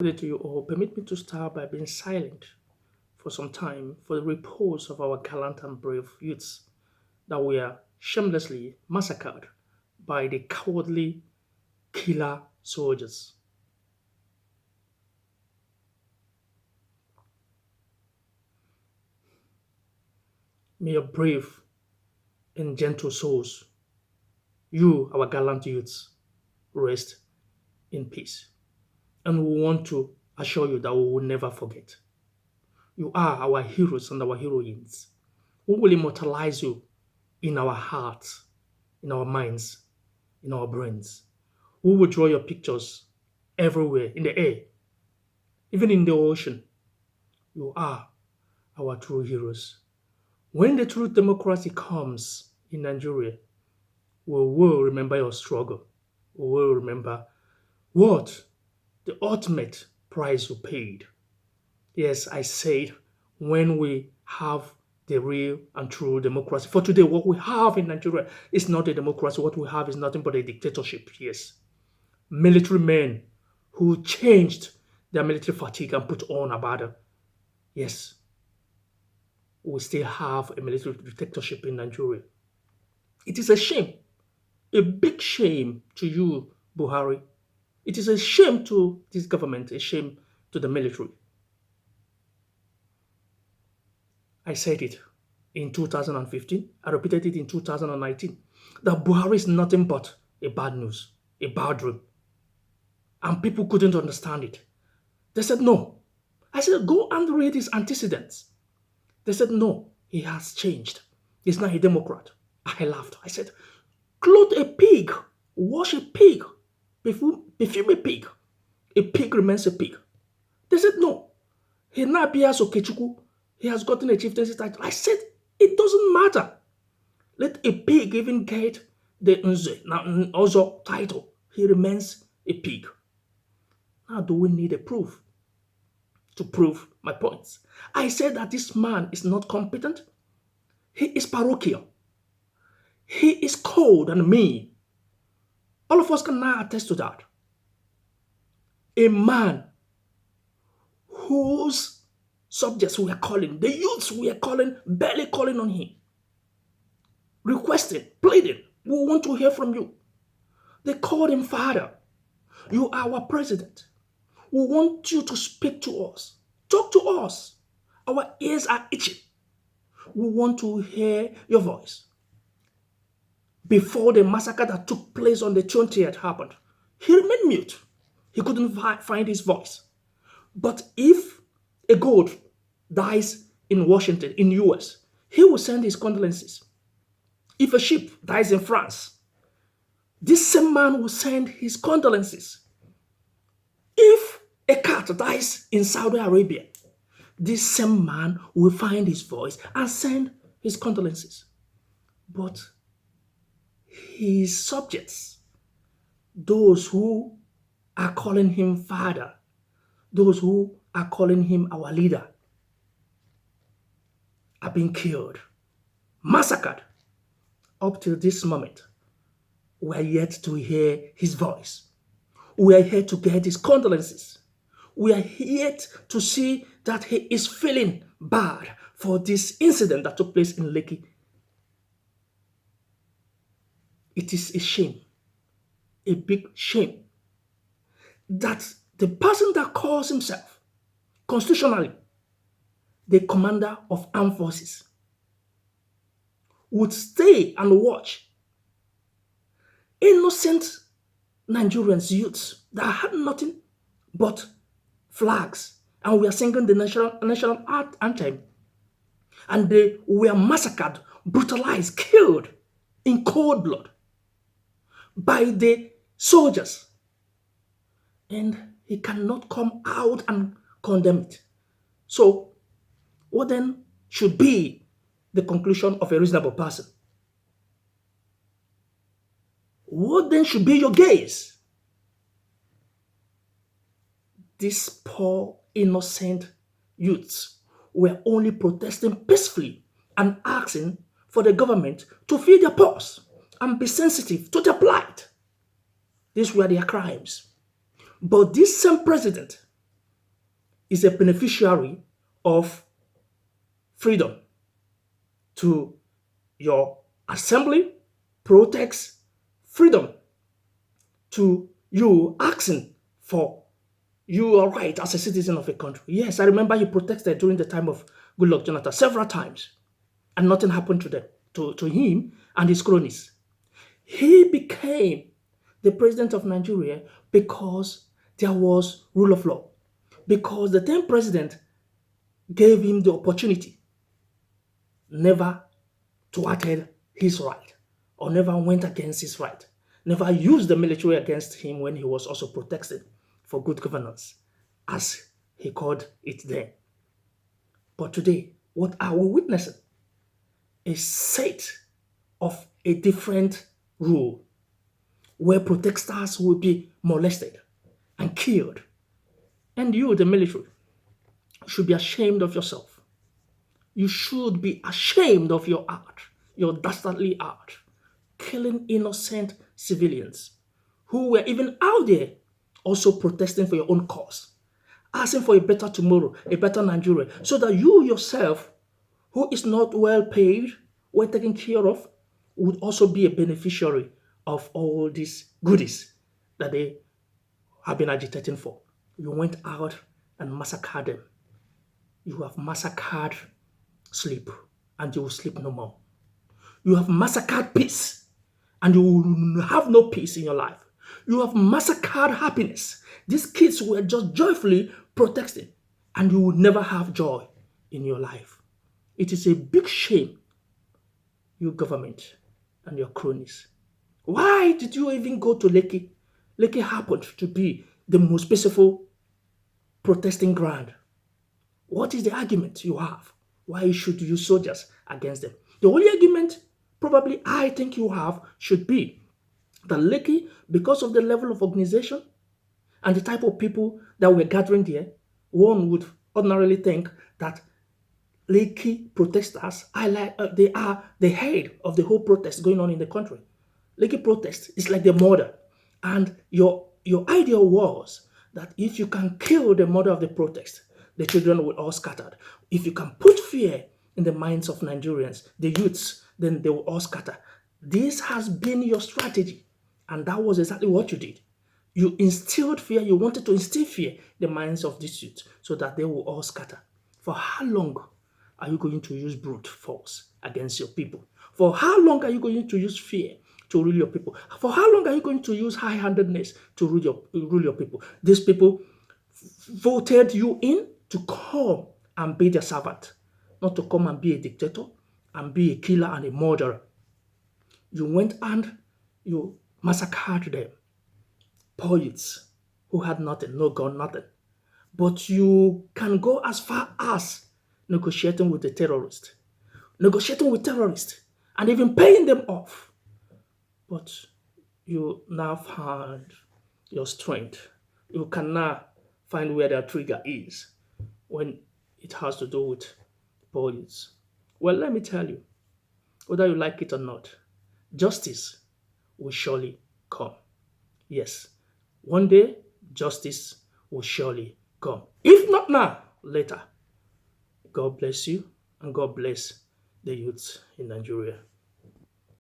Good day to you all. Permit me to start by being silent for some time for the repose of our gallant and brave youths that were shamelessly massacred by the cowardly killer soldiers. May your brave and gentle souls, you, our gallant youths, rest in peace. And we want to assure you that we will never forget. You are our heroes and our heroines. We will immortalize you in our hearts, in our minds, in our brains. We will draw your pictures everywhere, in the air, even in the ocean. You are our true heroes. When the true democracy comes in Nigeria, we will remember your struggle. We will remember what the ultimate price you paid. Yes, I said when we have the real and true democracy. For today, what we have in Nigeria is not a democracy. What we have is nothing but a dictatorship. Yes. Military men who changed their military fatigue and put on a battle. Yes, we still have a military dictatorship in Nigeria. It is a shame, a big shame to you, Buhari. It is a shame to this government, a shame to the military. I said it in 2015, I repeated it in 2019, that Buhari is nothing but a bad news, a bad dream. And people couldn't understand it. They said no. I said, go and read his antecedents. They said, no, he has changed. He's not a Democrat. I laughed. I said, clothe a pig, wash a pig, perfume a pig. A pig remains a pig. They said, no, he now appears Okechukwu. He has gotten a chieftaincy title. I said, it doesn't matter. Let a pig even get the Nze, now Ozo title. He remains a pig. Now, do we need a proof to prove my points? I said that this man is not competent. He is parochial. He is cold and mean. All of us can now attest to that. A man whose subjects we are calling, the youths we are calling, barely calling on him, requesting, pleading, we want to hear from you. They called him father. You are our president. We want you to speak to us. Talk to us. Our ears are itching. We want to hear your voice. Before the massacre that took place on the 20th happened, he remained mute. He couldn't find his voice. But if a goat dies in Washington, in US, he will send his condolences. If a sheep dies in France, this same man will send his condolences. If a cat dies in Saudi Arabia, this same man will find his voice and send his condolences. But his subjects, those who are calling him father, those who are calling him our leader, are being killed, massacred. Up till this moment, we are yet to hear his voice. We are here to get his condolences. We are yet to see that he is feeling bad for this incident that took place in Lekki. It is a shame, a big shame, that the person that calls himself constitutionally the commander of armed forces would stay and watch innocent Nigerians, youths that had nothing but flags, and we are singing the national anthem, and they were massacred, brutalized, killed in cold blood by the soldiers, and he cannot come out and condemn it. So, what then should be the conclusion of a reasonable person? What then should be your gaze? These poor, innocent youths were only protesting peacefully and asking for the government to feed their pulse and be sensitive to their plight. These were their crimes. But this same president is a beneficiary of freedom to your assembly, protects freedom to you asking for your right as a citizen of a country. Yes, I remember he protested during the time of Goodluck Jonathan several times, and nothing happened to them, to him and his cronies. He became the president of Nigeria because there was rule of law, because the then president gave him the opportunity never thwarted his right or never went against his right, never used the military against him when he was also protesting for good governance, as he called it then. But today, what are we witnessing? A set of a different rule where protesters will be molested and killed. And you, the military, should be ashamed of yourself. You should be ashamed of your art, your dastardly art, killing innocent civilians who were even out there also protesting for your own cause, asking for a better tomorrow, a better Nigeria, so that you yourself, who is not well paid, well taken care of, would also be a beneficiary of all these goodies that they have been agitating for. You went out and massacred them. You have massacred sleep, and you will sleep no more. You have massacred peace, and you will have no peace in your life. You have massacred happiness. These kids were just joyfully protesting, and you will never have joy in your life. It is a big shame, you government and your cronies. Why did you even go to Lekki? Lekki happened to be the most peaceful protesting ground. What is the argument you have? Why should you use soldiers against them? The only argument probably I think you have should be that Lekki, because of the level of organization and the type of people that were gathering there, one would ordinarily think that Lekki protesters they are the head of the whole protest going on in the country. Lekki protest is like the mother, and your idea was that if you can kill the mother of the protest, the children will all scatter. If you can put fear in the minds of Nigerians, the youths, then they will all scatter. This has been your strategy, and that was exactly what you did. You instilled fear, you wanted to instill fear in the minds of these youths so that they will all scatter. For how long are you going to use brute force against your people? For how long are you going to use fear to rule your people? For how long are you going to use high-handedness to rule your people? These people voted you in to come and be their servant, not to come and be a dictator and be a killer and a murderer. You went and you massacred them, poor youths who had nothing, no gun, nothing. But you can go as far as negotiating with the terrorists, and even paying them off. But you now found your strength. You can now find where their trigger is when it has to do with police. Well, let me tell you, whether you like it or not, justice will surely come. Yes, one day justice will surely come. If not now, later. God bless you, and God bless the youths in Nigeria.